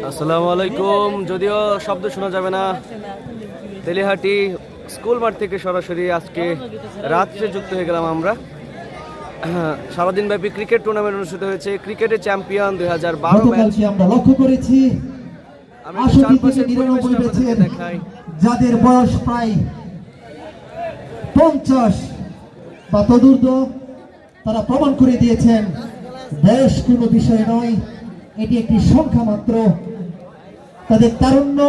আসসালামু আলাইকুম। যদিও শব্দ শোনা যাবে না, তেলিহাটি স্কুল মাঠ থেকে সরাসরি আজকে রাত্রে যুক্ত হয়ে গেলাম আমরা। সারাদিন ব্যাপী ক্রিকেট টুর্নামেন্ট অনুষ্ঠিত হয়েছে। ক্রিকেটের চ্যাম্পিয়ন 2012 ম্যাচ আমরা লক্ষ্য করেছি। যাদের বয়স প্রায় 50 বা তদূর্ধ্ব, তারা প্রমাণ করে দিয়েছেন বয়স কোনো বিষয় নয়, এটি একটি সংখ্যা মাত্র। তাদের তারুণ্য,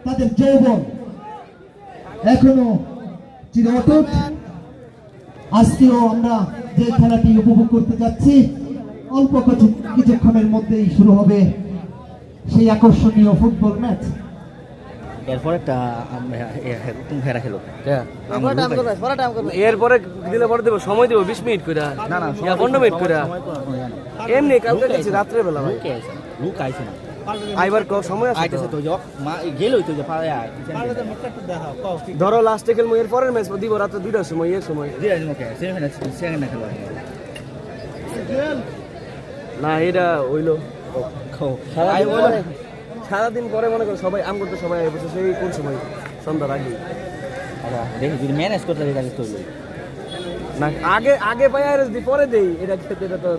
তাদের যৌবন এখনো চির অটুট। আজকেও আমরা যে খেলাটি উপভোগ করতে যাচ্ছি, অল্প কিছুক্ষণের মধ্যেই শুরু হবে সেই আকর্ষণীয় ফুটবল ম্যাচ। এরপর একটা হেরা খেলো, এরপরে দিলে পরে দেবো, সময় দেবো 20 মিনিট করে, না 15 মিনিট করে। এমনি কালকে গেছি রাত্রে বেলা ভাই, লুক আইছে না আইবার সময় আছে আইতেছে তো, মা গেলই তো, ধরো লাস্টে খেলবো, এরপরের ম্যাচ দিব রাত্রে 2টার সময়, এর সময় না এটা হইলো সারাদিন পরে মনে করো সবাই আম করতে, সবাই বসে সেই কোন সময় সন্ধ্যার আগে। দেখি যদি ম্যানেজ করতে পারি তো না, আগে আগে পাই আর পরে দেই, এটা খেতে এটা তো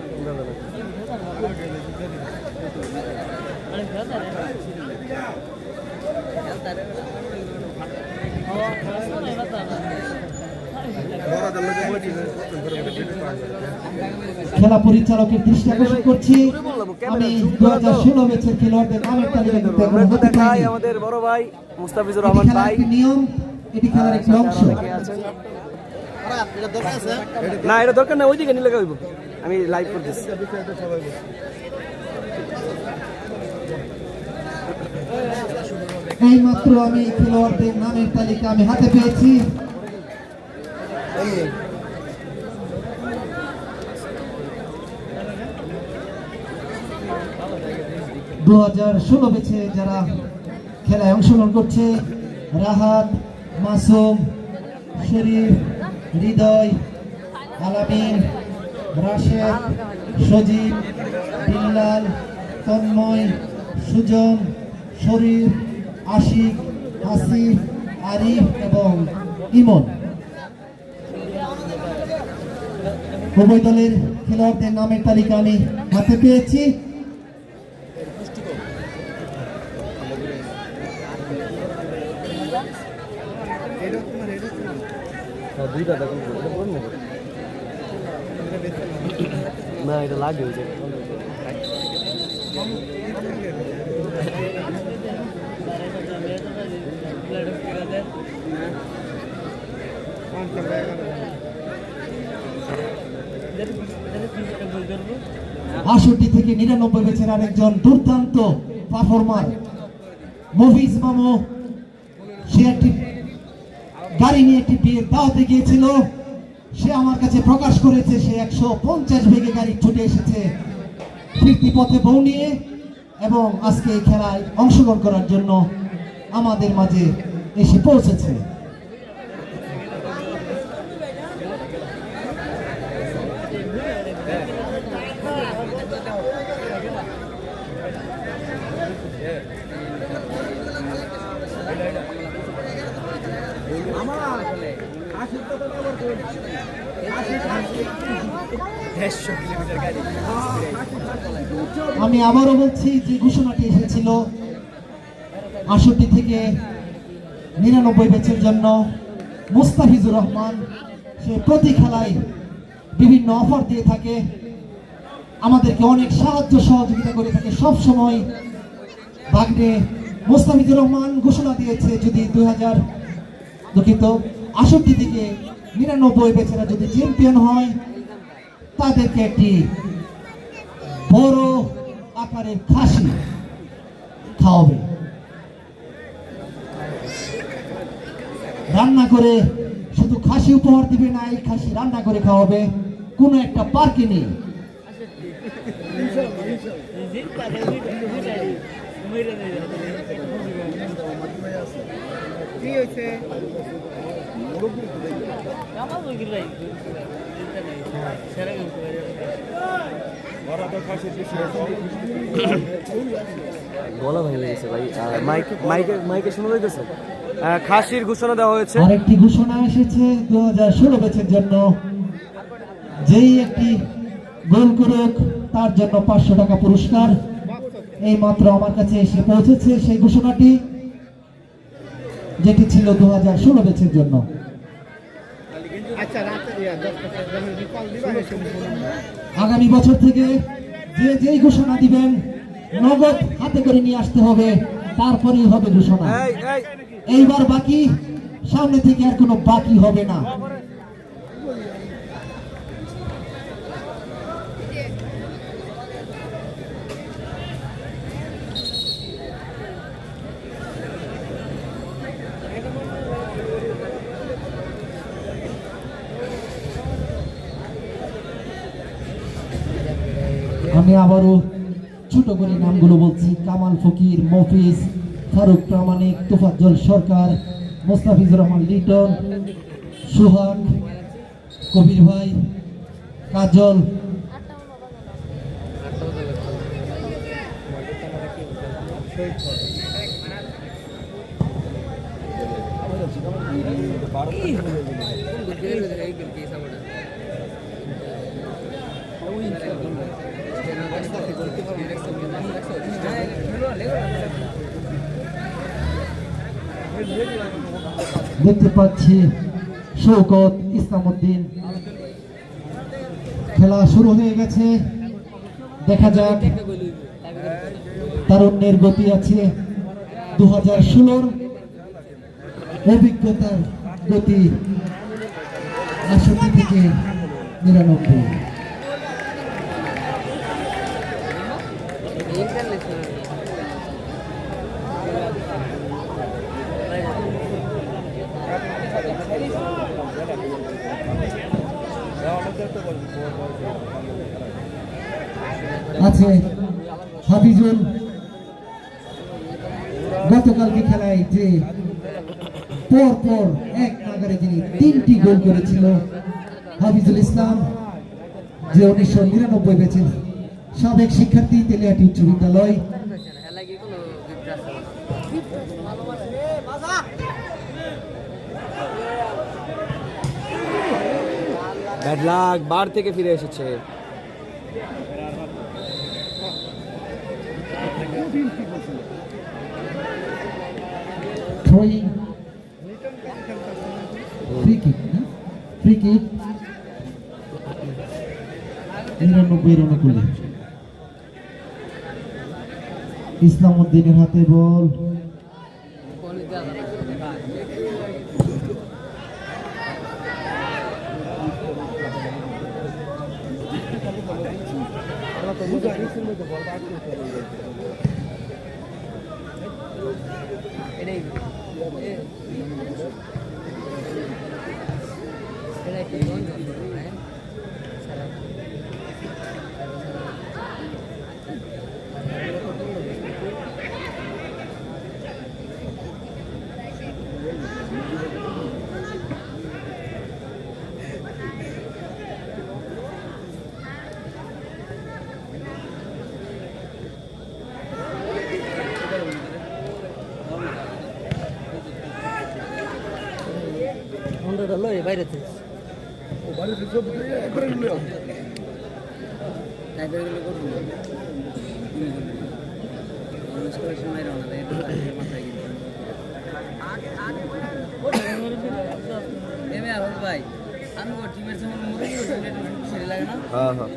খেলা পরিচালকের দৃষ্টি আকর্ষণ করছি, আমি 2016 ব্যাচের খেলোয়াড়দের নামের তালিকা আমাদের বড় ভাই মুস্তাফিজুর রহমান ভাই। নিয়ম, এটি খেলার একটি অংশ। না এটা দরকার না, ওইদিকে নিলে হইব, আমি লাইভ করতেছি। এই মাত্র আমি খেলোয়াড়দের নামের তালিকা আমি হাতে পেয়েছি। 2016 ব্যাচে যারা খেলায় অংশগ্রহণ করছে: রাহাত, মাসুম, শরীফ, হৃদয়, আলামিন, রাশেদ, সজীব, বিল্লাল, তন্ময়, সুজন, শরীফ, আশিক, হাসিফ, আরিফ এবং ইমন। উভয় দলের খেলোয়াড়দের নামের তালিকা আমি হাতে পেয়েছি। না এটা লাগে আষট্টি থেকে 99 ব্যাচের আরেকজন দুর্দান্ত পারফর্মার মফিজ মামু, সে একটি গাড়ি নিয়ে একটি বিয়ের দাওয়াতে গিয়েছিল। সে আমার কাছে প্রকাশ করেছে সে 150 বেগে গাড়ি ছুটে এসেছে ফিরতি পথে বউ নিয়ে, এবং আজকে এই খেলায় অংশগ্রহণ করার জন্য আমাদের মাঝে এসে পৌঁছেছে। আমি আবারও বলছি যে ঘোষণাটি এসেছিল 68 থেকে 99 ব্যাচের জন্য। মুস্তাফিজুর রহমান সে প্রতি খেলায় বিভিন্ন অফার দিয়ে থাকে, আমাদেরকে অনেক সাহায্য সহযোগিতা করে থাকে সব সময়। ভাগ্নে মুস্তাফিজুর রহমান ঘোষণা দিয়েছে যদি 68 থেকে 99 ব্যাচেরা যদি চ্যাম্পিয়ন হয়, তাদেরকে একটি বড় আকারের খাসি খাওয়াবে, রান্না করে। শুধু খাসি উপহার দিবে না, এই খাসি রান্না করে খাওয়াবে কোনো একটা পার্কে নেই। গলা ভেঙে গেছে ভাই। মাইকে শোনা যাইতেছে। খাসির ঘোষণা দেওয়া হয়েছে। আরেকটি ঘোষণা এসেছে 2016 ব্যাচের জন্য, যেই একটি গোল করুক তার জন্য 500 টাকা পুরস্কার। এই মাত্র আমার কাছে এসে পৌঁছেছে সেই ঘোষণাটি, যেটি ছিল 2016 ব্যাচের জন্য। আগামী বছর থেকে যে যেই ঘোষণা দিবেন নগদ হাতে করে নিয়ে আসতে হবে, তারপরেই হবে ঘোষণা। এইবার বাকি, সামনে থেকে আর কোনো বাকি হবে না। আমি আবারও ছোট করে নামগুলো বলছি: কামাল ফকির, মফিজ, ফারুক প্রামাণিক, তোফাজ্জল সরকার, মোস্তাফিজুর রহমান লিটন, সুহাগ, কবির ভাই, কাজল, দেখতে পাচ্ছি শৌকত, ইসলামউদ্দিন। খেলা শুরু হয়ে গেছে, দেখা যাক। তারুণ্যের গতি আছে 2016, অভিজ্ঞতার গতি 68 থেকে 99। আছে হাফিজুল, গতকালকে খেলায় যে পর পর এক নাগারে যিনি 3টি গোল করেছিল, হাফিজুল ইসলাম, যে 1999 ব্যাচের সাবেক শিক্ষার্থী, তেলিয়াটি উচ্চ বিদ্যালয়। ব্যাড লাক, বার থেকে ফিরে এসেছে। Throwing, free kick, free kick 99 অনুকূলে। ইসলামউদ্দিনের হাতে বল, বাইরেতে হ্যাঁ হ্যাঁ,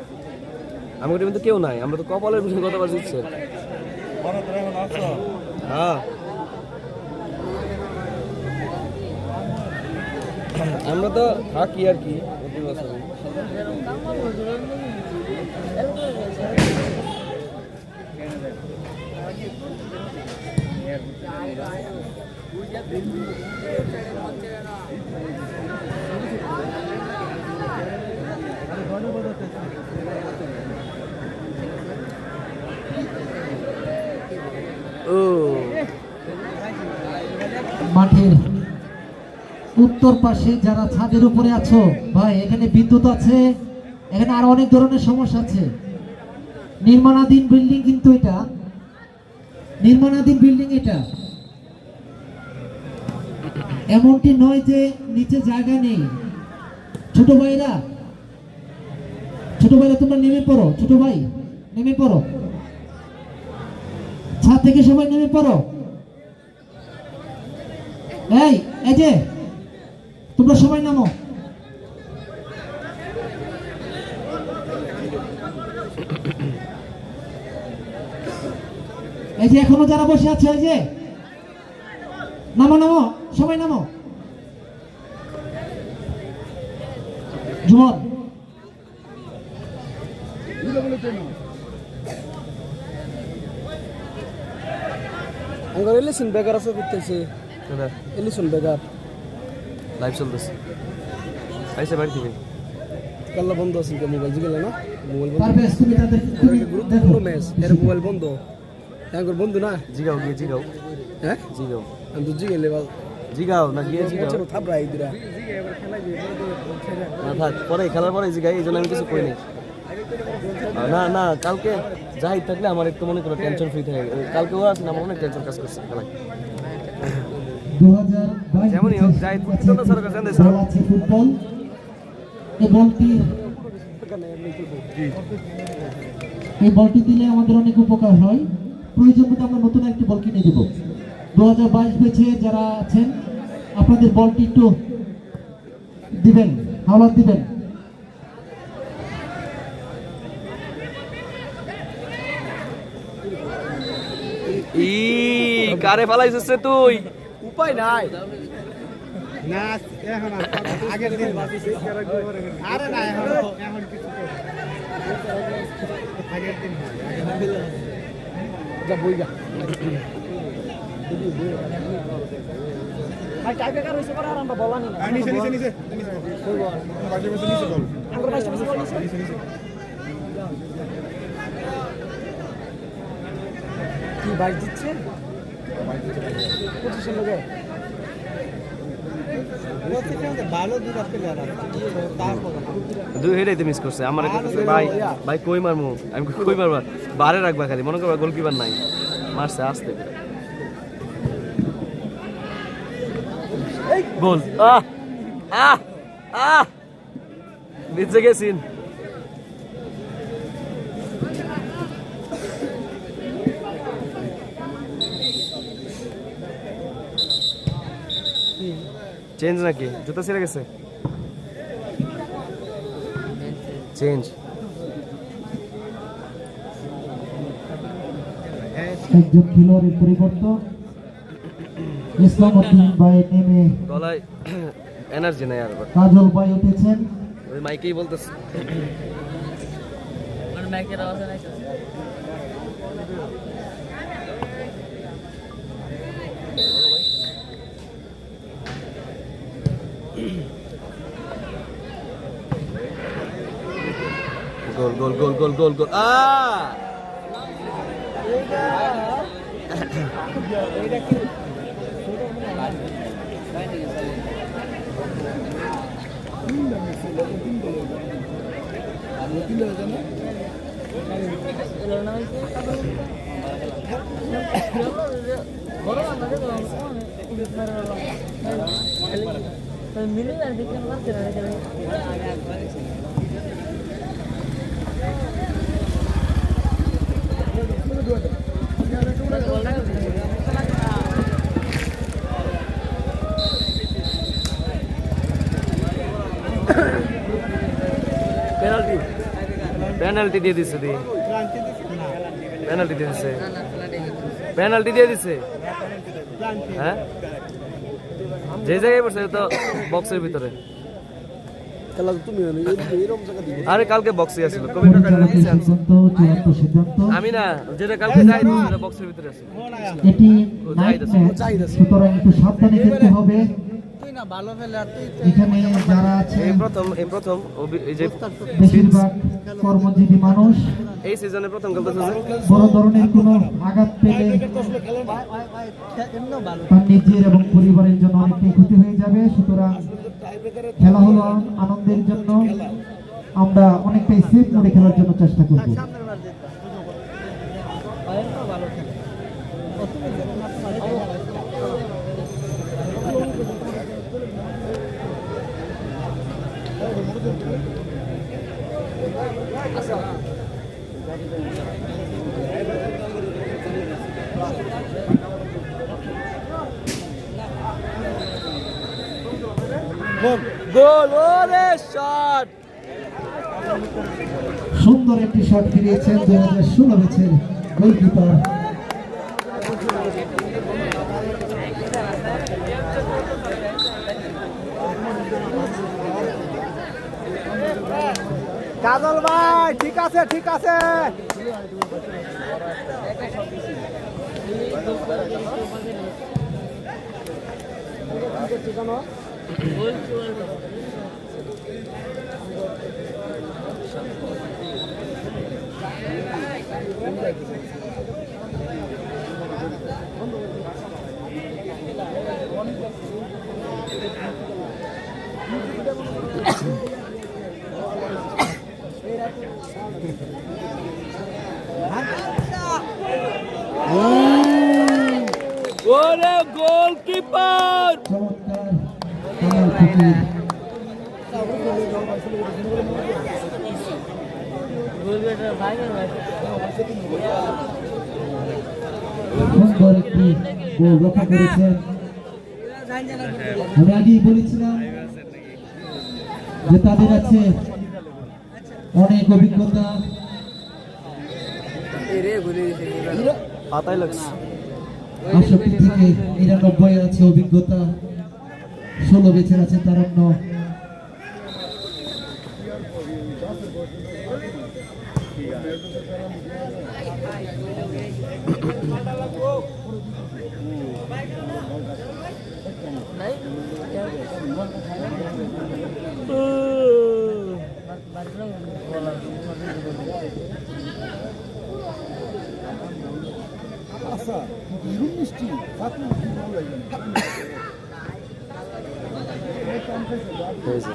আমার কিন্তু কেউ নাই, আমরা তো কপালের বিষয়ে গতবার জিতছে। হ্যাঁ, আমরা তো থাকি আর কি প্রতি বছর। মাঠের উত্তর পাশে যারা ছাদের উপরে আছো ভাই, এখানে বিদ্যুৎ আছে, এখানে আরো অনেক ধরনের সমস্যা আছে। নির্মাণাধীন বিল্ডিং, কিন্তু এটা নির্মাণাধীন বিল্ডিং। এটা এমনটি নয় যে নিচে জায়গা নেই। ছোট ভাইরা তোমরা নেমে পড়ো। ছোট ভাই নেমে পড়ো, ছাদ থেকে সবাই নেমে পড়ো। এই যে তোমরা সবাই নামো। এই যে এখনো যারা বসে আছে, এই যে নামো নামো, সবাই নামো। জুমন আঙ্গার এলিসন বেকার আছে করতেছে, এলিসন বেকার লাইভ চলতেছে। আইসে বাড়ি থেকে কাল্লা বন্ধ আছে, মোবাইল জিগেলে না, মোবাইল বন্ধ। পারভেজ তুমি তাদের গুরুত্বপূর্ণ ম্যাচ, এর মোবাইল বন্ধ, আঙ্গার বন্ধু না। জিগাও গিয়ে জিগাও, হ্যাঁ জিগাও আমি তো জিগেলে জিগাও না গিয়ে জিগাও। ছোট থাপড়া ইদিরা না থাক, পরে খেলার পরে জিগাই, এই জন্য আমি কিছু কই নাই। না না, কালকে যাই থাকলে আমার একটু মনে করো টেনশন ফ্রি থাকে। কালকে ও আছে না, আমার অনেক টেনশন কাজ করছে খেলায়। 2022 যেমনই হোক, যাই ফুটবল স্যার কাছে আনতে স্যার। আছে ফুটবল। এই বলটি দিলে আমাদের অনেক উপকার হয়। প্রয়োজন মতো আমরা নতুন একটি বল কিনে দেব। 2022 ব্যাচে যারা আছেন আপনাদের বলটি একটু দিবেন, হাওলাত দিবেন। কারে ফালাইছিস রে তুই? উপায় নাই। যা বইগা ভাই টাইপে কার হইছে পরে আর আমরা বলানি না। নিচে আমরা বাইশটা বেশি বল নিছে। কি বাইক দিচ্ছে? পজিশন লাগে দুই হেডাইতে মিস করছে। আমার ভাই ভাই কই মারমু, আমি কই মারবা, বারে রাখবা খালি, মনে করবা গোলকিপার নাই, মারছে আসতে গোল। আহ আহ আহ নিচে গেছিন। চেঞ্জ নাকি? জুতা ছিঁড়ে গেছে, চেঞ্জ। একজন খেলোয়াড়ের পরিবর্তন, ইসলাম উদ্দিন ভাই নেমে গলায় এনার্জি নাই আর। কাজল ভাই উঠেছেন। ওই মাইকেই বলতেছে। মাইকের আওয়াজ নাই। গোল গোল গোল গোল গোল গোল। মিলে আর দেখে লাগছে না। পেনাল্টি, পেনাল্টি দিয়ে দিছে, পেনাল্টি দিয়ে দিছে, পেনাল্টি দিয়ে দিছে। হ্যাঁ, যে জায়গায় পড়ছে তো বক্সের ভিতরে। খেলা তুমি এরকম জায়গা দিবে। আরে কালকে বক্সে আছিল, কবি কাকা নিচে আনছে। সিদ্ধান্ত আমি না, যেটা কালকে যাই সেটা বক্সের ভিতরে আছে। এটি নাইট ম্যাচ, সুতরাং একটু সাবধানে খেলতে হবে। এখানে যারা আছে এই প্রথম এই যে বেশিরভাগ কর্মজীবী মানুষ, এই সিজনে প্রথম খেলতেছে যে বড় ধরনের কোনো আঘাত পেলে তার নিজের এবং পরিবারের জন্য অনেকটাই ক্ষতি হয়ে যাবে। সুতরাং খেলা হলো আনন্দের জন্য, আমরা অনেকটাই সেফ মোডে খেলার জন্য চেষ্টা করব। গোল ওরে শট সুন্দর একটি শট ফিরিয়েছেন 2016 ব্যাচের গোলকিপার। কাজল ভাই ঠিক আছে ঠিক আছে। ওরে গোলকিপার চমৎকার কামাল ফকির। সুন্দর একটি গোল রক্ষা করেছেন। আমি আগেই বলেছিলাম যে তাদের আছে অনেক অভিজ্ঞতা। পাতায় লাগছে ৬৮ থেকে ৯৯ আছে অভিজ্ঞতা, ১৬ বেছের আছে তারুণ্য।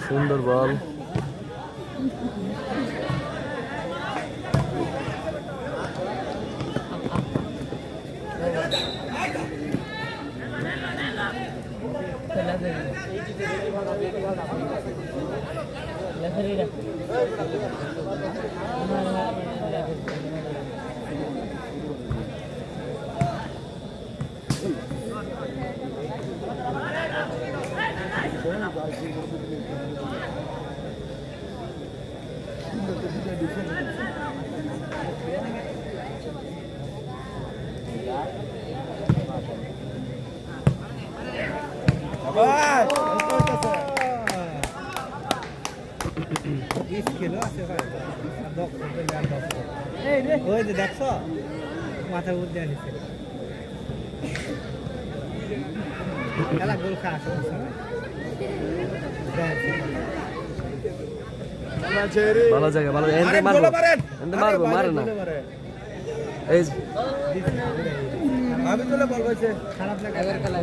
সুন্দর বল ওই যে দেখছো মাথার উদ্যান নিচ্ছে খেলা গোল খাস ভালো জায়গা ভালো এন্ডে মারবো মারে না এই যে, আমি তোলে বল কইছে খারাপ লাগা খেলা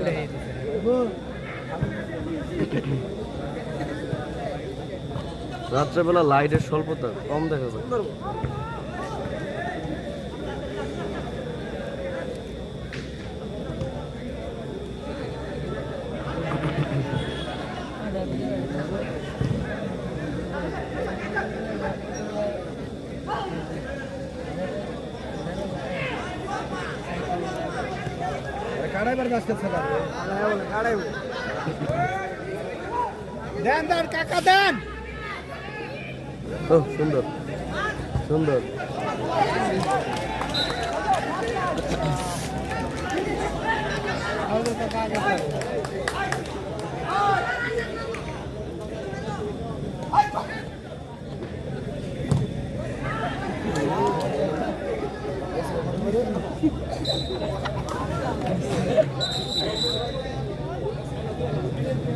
রাত্রেবেলা লাইটের স্বল্পতা কম দেখা যায় কাড়াইবার গাছ করছে কাড়াইব দেন দেন কাকা দেন ও সুন্দর সুন্দর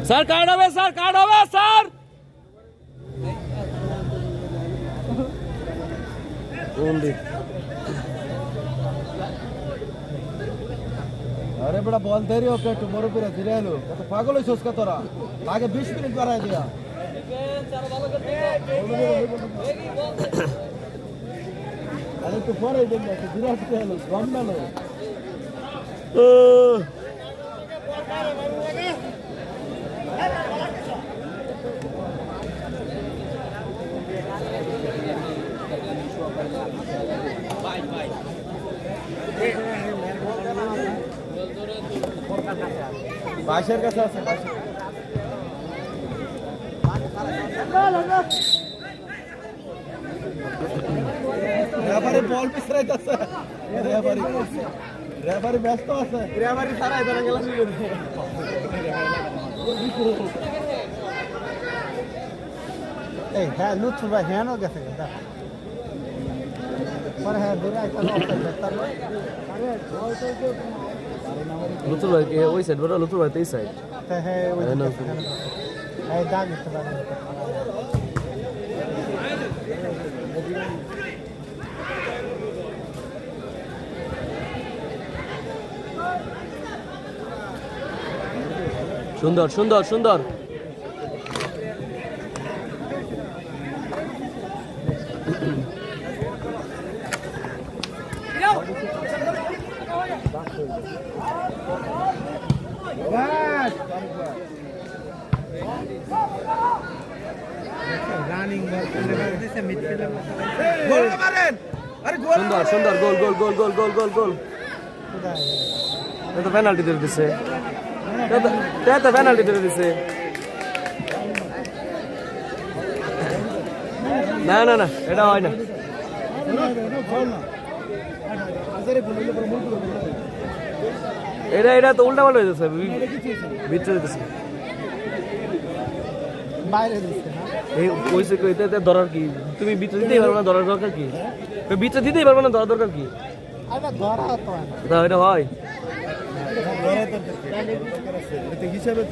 স্যার কার্ড হবে স্যার কার্ড হবে স্যার अरे बड़ा बॉल दे रही हो क्या टुमारो पे धीरे लो तो पागल हो उसका तोरा आगे 20 मिनट पर आ दिया अरे तो परे देंगे तो धीरे से लो गम ना लो বাইশের কাছে আছে রেফারি বল পিছরাইতেছে রেফারি ব্যস্ত আছে রেফারি সারা এখানে গেল শুরু এই হ্যাঁ লুৎফু ভাই হ্যাঁ গেছে পরে হ্যাঁ দূরে একটা লুতুর ভাই কে ওই সাইড বড় লুতুর ভাই তো এই সাইড হ্যাঁ ওই দাগ দিতে পারে সুন্দর সুন্দর সুন্দর সুন্দর সুন্দর গোল গোল গোল গোল গোল গোল গোল এটা পেনাল্টি দিয়ে দিছে এটা পেনাল্টি দিয়ে দিছে না না না এটা হয় না এটা এটা তো উল্টা পাল্টা হয়ে যাচ্ছে ভিতরে দিতেছে বাইরে দিচ্ছে না এই কইছে কইতে ধরার কি তুমি ভিতরে দিতেই পারবে না ধরার দরকার কি ভিতরে দিতেই পারবে না ধরার দরকার কি আরে ধরা তো না এটা হয় হিসাবে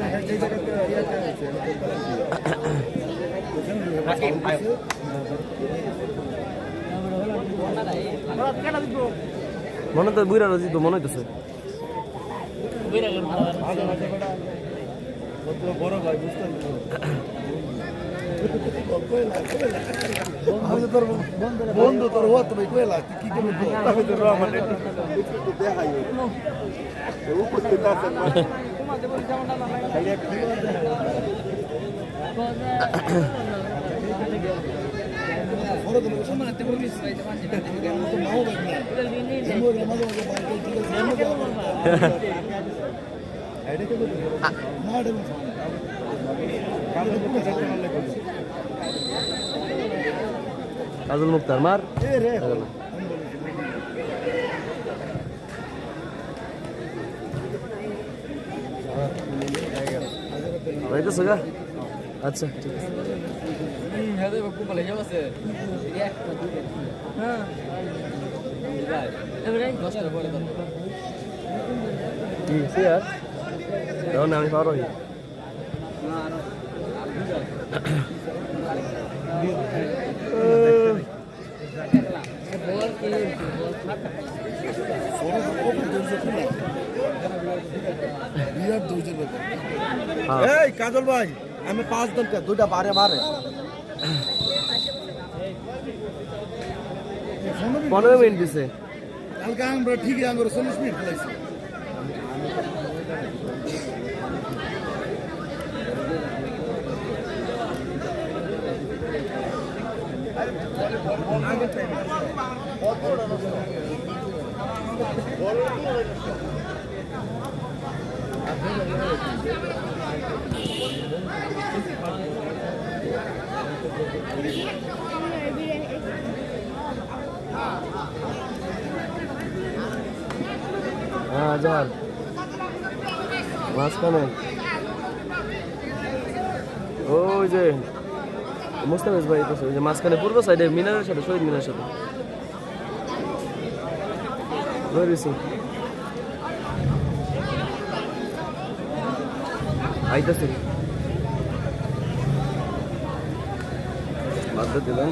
মনে তো বুড়া রাজি তো মনে হইতেছে বড় ভাই বুঝতে বন্ধু তোর হওয়া তুমি কইলা কি করবো আমি তো মানে দেখাই কাজল মুক্তার মার হইতেছে গা আচ্ছা ঠিক আছে কি সিয়ার এখন আমি পারো এই কাজল ভাই আমি 5 দলকে দুইটা বারে মারে 15 মিনিট দিছে কালকে আমরা ঠিকই আমরা 40 মিনিট খেলাইছি হ্যাঁ জল মাঝখানে ওই যে মুস্তাফিজ ভাই তো ওই যে মাঝখানে পূর্ব সাইডে মিনারের সাথে শহীদ মিনারের সাথে রয়েছে আইতাছে বাদ দিলাম